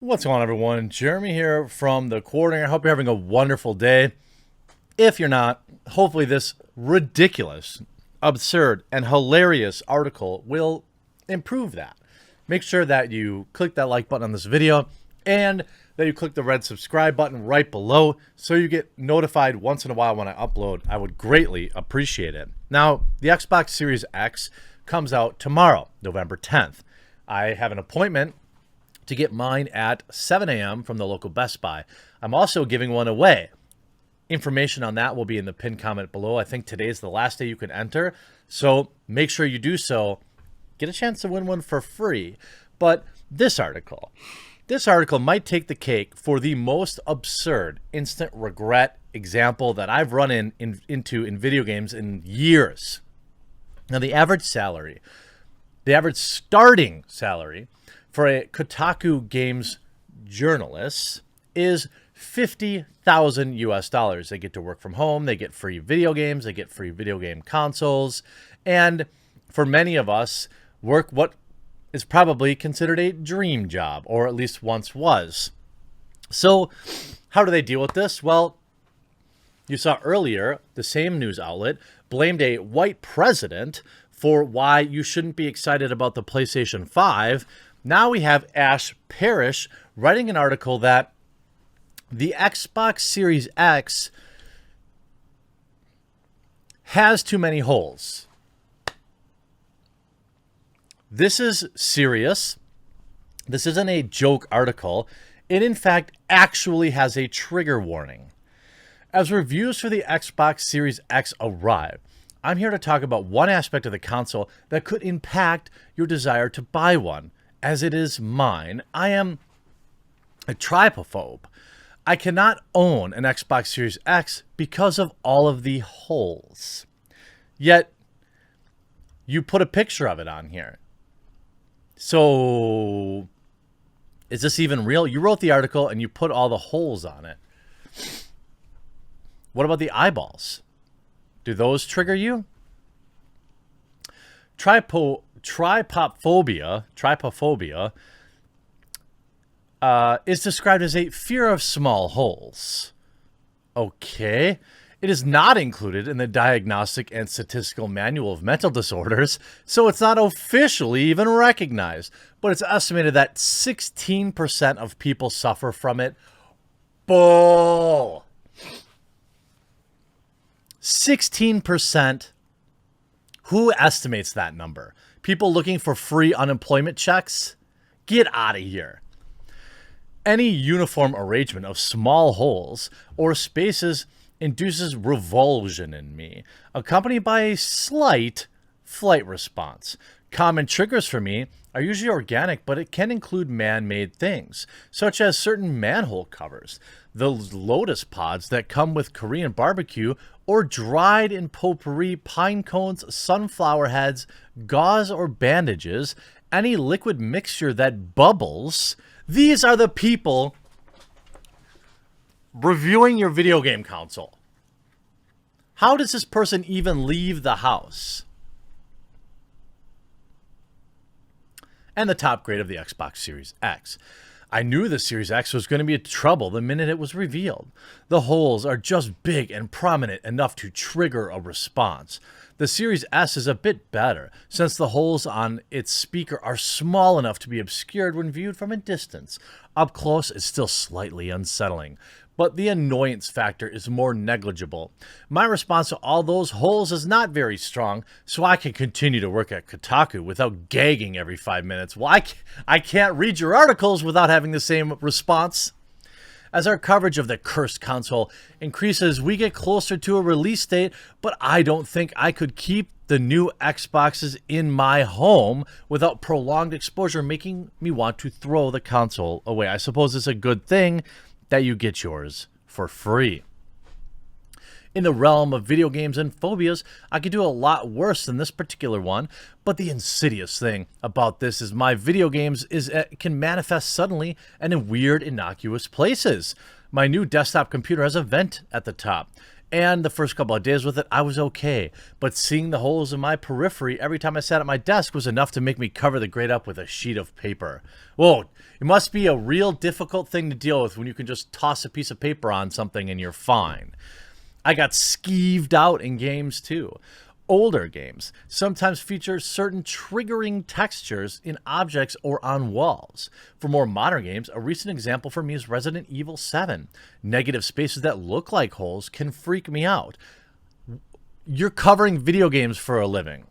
What's going on, everyone? Jeremy here from the Coordinator. I hope you're having a wonderful day. If you're not, hopefully this ridiculous, absurd, and hilarious article will improve that. Make sure that you click that like button on this video and that you click the red subscribe button right below so you get notified once in a while when I upload. I would greatly appreciate it. Now, the Xbox Series X comes out tomorrow, November 10th. I have an appointment to get mine at 7 a.m. from the local Best Buy. I'm also giving one away. Information on that will be in the pinned comment below. I think today's the last day you can enter, so make sure you do so. Get a chance to win one for free. But this article might take the cake for the most absurd instant regret example that I've run into in video games in years. Now, the average starting salary for a Kotaku Games journalist is $50,000 US. They get to work from home, they get free video games, they get free video game consoles, and for many of us, work what is probably considered a dream job, or at least once was. So, how do they deal with this? Well, you saw earlier, the same news outlet blamed a white president for why you shouldn't be excited about the PlayStation 5. Now we have Ash Parrish writing an article that the Xbox Series X has too many holes. This is serious. This isn't a joke article. It, in fact, actually has a trigger warning. As reviews for the Xbox Series X arrive, I'm here to talk about one aspect of the console that could impact your desire to buy one. As it is mine, I am a trypophobe. I cannot own an Xbox Series X because of all of the holes. Yet, you put a picture of it on here. So, is this even real? You wrote the article and you put all the holes on it. What about the eyeballs? Do those trigger you? Trypophobia is described as a fear of small holes. Okay. It is not included in the Diagnostic and Statistical Manual of Mental Disorders, so it's not officially even recognized. But it's estimated that 16% of people suffer from it. Bull! 16%? Who estimates that number? People looking for free unemployment checks? Get out of here. Any uniform arrangement of small holes or spaces induces revulsion in me, accompanied by a slight flight response. Common triggers for me are usually organic, but it can include man-made things, such as certain manhole covers, the lotus pods that come with Korean barbecue, or dried in potpourri pine cones, sunflower heads, gauze or bandages, any liquid mixture that bubbles. These are the people reviewing your video game console. How does this person even leave the house? And the top grade of the Xbox Series X. I knew the Series X was going to be in trouble the minute it was revealed. The holes are just big and prominent enough to trigger a response. The Series S is a bit better, since the holes on its speaker are small enough to be obscured when viewed from a distance. Up close, it's still slightly unsettling, but the annoyance factor is more negligible. My response to all those holes is not very strong, so I can continue to work at Kotaku without gagging every 5 minutes. Well, I can't read your articles without having the same response. As our coverage of the cursed console increases, we get closer to a release date, but I don't think I could keep the new Xboxes in my home without prolonged exposure, making me want to throw the console away. I suppose it's a good thing that you get yours for free. In the realm of video games and phobias, I could do a lot worse than this particular one, but the insidious thing about this is my video games can manifest suddenly and in weird, innocuous places. My new desktop computer has a vent at the top. And the first couple of days with it, I was okay. But seeing the holes in my periphery every time I sat at my desk was enough to make me cover the grate up with a sheet of paper. Whoa, it must be a real difficult thing to deal with when you can just toss a piece of paper on something and you're fine. I got skeeved out in games too. Older games sometimes feature certain triggering textures in objects or on walls. For more modern games, a recent example for me is Resident Evil 7. Negative spaces that look like holes can freak me out. You're covering video games for a living.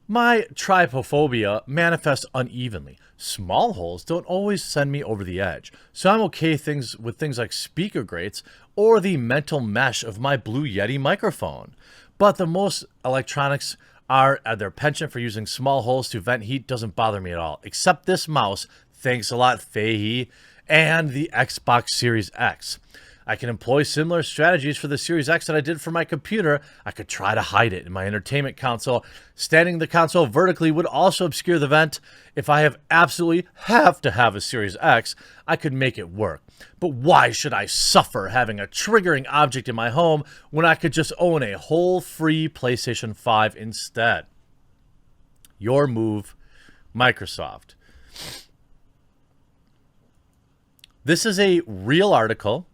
My trypophobia manifests unevenly. Small holes don't always send me over the edge, so I'm okay with things like speaker grates or the mental mesh of my Blue Yeti microphone. But the most electronics are at their penchant for using small holes to vent heat doesn't bother me at all, except this mouse, thanks a lot Fahey, and the Xbox Series X. I can employ similar strategies for the Series X that I did for my computer. I could try to hide it in my entertainment console. Standing the console vertically would also obscure the vent. If I absolutely have to have a Series X, I could make it work. But why should I suffer having a triggering object in my home when I could just own a whole free PlayStation 5 instead? Your move, Microsoft. This is a real article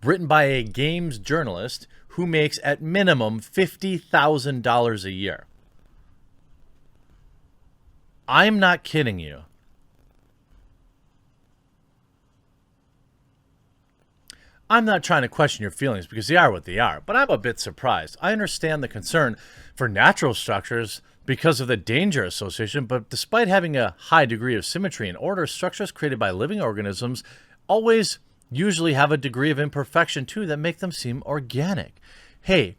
written by a games journalist who makes at minimum $50,000 a year. I'm not kidding you. I'm not trying to question your feelings because they are what they are, but I'm a bit surprised. I understand the concern for natural structures because of the danger association, but despite having a high degree of symmetry and order, structures created by living organisms always usually have a degree of imperfection too that make them seem organic. Hey,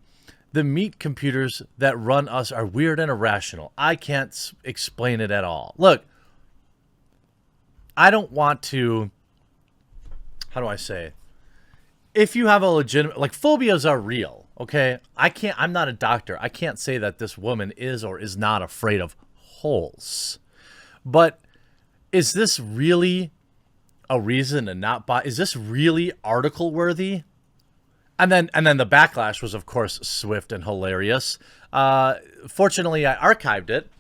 the meat computers that run us are weird and irrational. I can't explain it at all. Look, I don't want to, how do I say? If you have a legitimate, like, phobias are real, okay? I'm not a doctor. I can't say that this woman is or is not afraid of holes. But is this really a reason to not buy? Is this really article worthy? And then the backlash was, of course, swift and hilarious. Fortunately, I archived it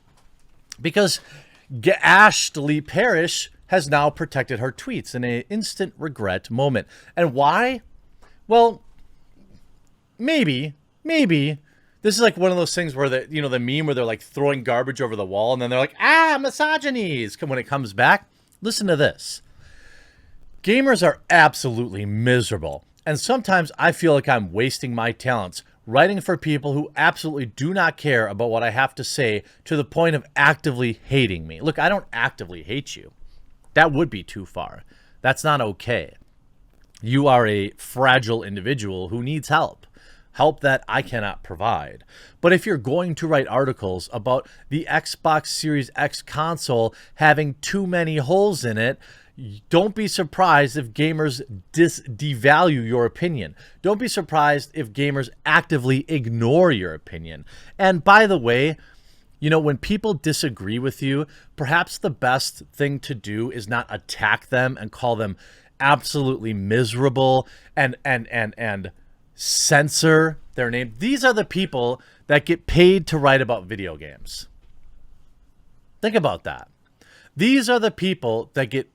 because Ashley Parrish has now protected her tweets in an instant regret moment. And why? Well, maybe this is like one of those things where the meme where they're like throwing garbage over the wall and then they're like, misogynies when it comes back. Listen to this. Gamers are absolutely miserable, and sometimes I feel like I'm wasting my talents writing for people who absolutely do not care about what I have to say to the point of actively hating me. Look, I don't actively hate you. That would be too far. That's not okay. You are a fragile individual who needs help that I cannot provide. But if you're going to write articles about the Xbox Series X console having too many holes in it, don't be surprised if gamers devalue your opinion. Don't be surprised if gamers actively ignore your opinion. And by the way, when people disagree with you, perhaps the best thing to do is not attack them and call them absolutely miserable and censor their name. These are the people that get paid to write about video games. Think about that. These are the people that get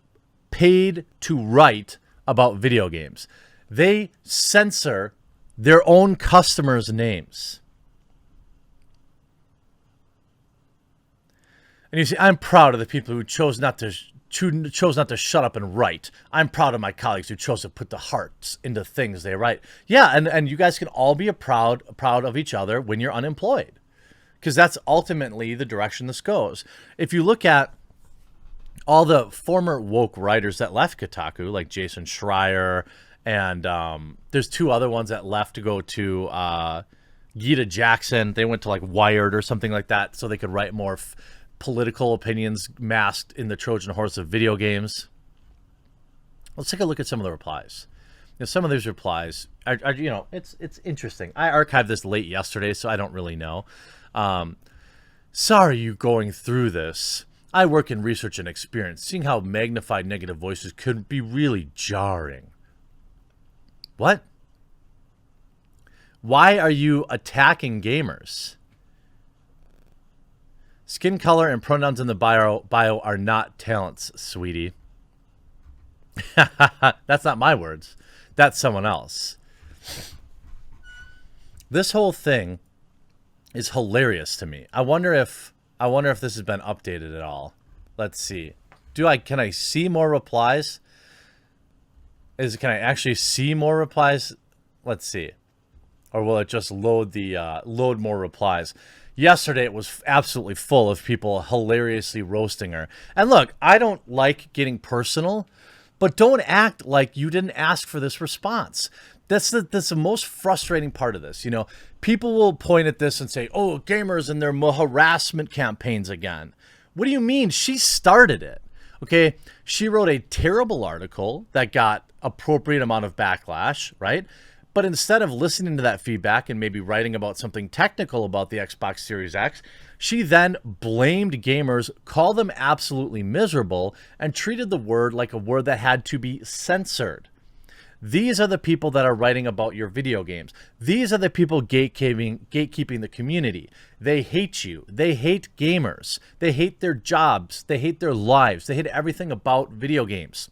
paid to write about video games. They censor their own customers' names. And you see, I'm proud of the people who chose not to shut up and write. I'm proud of my colleagues who chose to put the hearts into things they write. Yeah, and you guys can all be proud of each other when you're unemployed, because that's ultimately the direction this goes. If you look at all the former woke writers that left Kotaku, like Jason Schreier, and there's two other ones that left to go to Gita Jackson. They went to like Wired or something like that so they could write more political opinions masked in the Trojan horse of video games. Let's take a look at some of the replies. Some of these replies are it's interesting. I archived this late yesterday, so I don't really know. Sorry you going through this. I work in research and experience. Seeing how magnified negative voices could be really jarring. What? Why are you attacking gamers? Skin color and pronouns in the bio are not talents, sweetie. That's not my words. That's someone else. This whole thing is hilarious to me. I wonder if this has been updated at all. Let's see. Can I see more replies? Can I actually see more replies? Let's see. Or will it just load more replies? Yesterday it was absolutely full of people hilariously roasting her. And look, I don't like getting personal, but don't act like you didn't ask for this response. That's the most frustrating part of this. You know, people will point at this and say, "Oh, gamers and their harassment campaigns again." What do you mean? She started it. Okay, she wrote a terrible article that got appropriate amount of backlash, right? But instead of listening to that feedback and maybe writing about something technical about the Xbox Series X, she then blamed gamers, called them absolutely miserable, and treated the word like a word that had to be censored. These are the people that are writing about your video games. These are the people gatekeeping the community. They hate you. They hate gamers. They hate their jobs. They hate their lives. They hate everything about video games.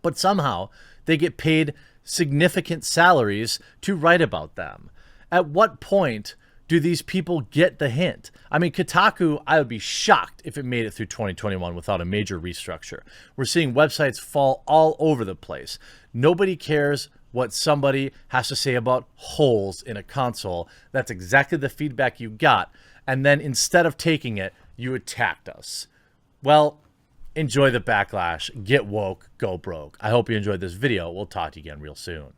But somehow they get paid significant salaries to write about them. At what point do these people get the hint? I mean, Kotaku, I would be shocked if it made it through 2021 without a major restructure. We're seeing websites fall all over the place. Nobody cares what somebody has to say about holes in a console. That's exactly the feedback you got. And then instead of taking it, you attacked us. Well, enjoy the backlash. Get woke. Go broke. I hope you enjoyed this video. We'll talk to you again real soon.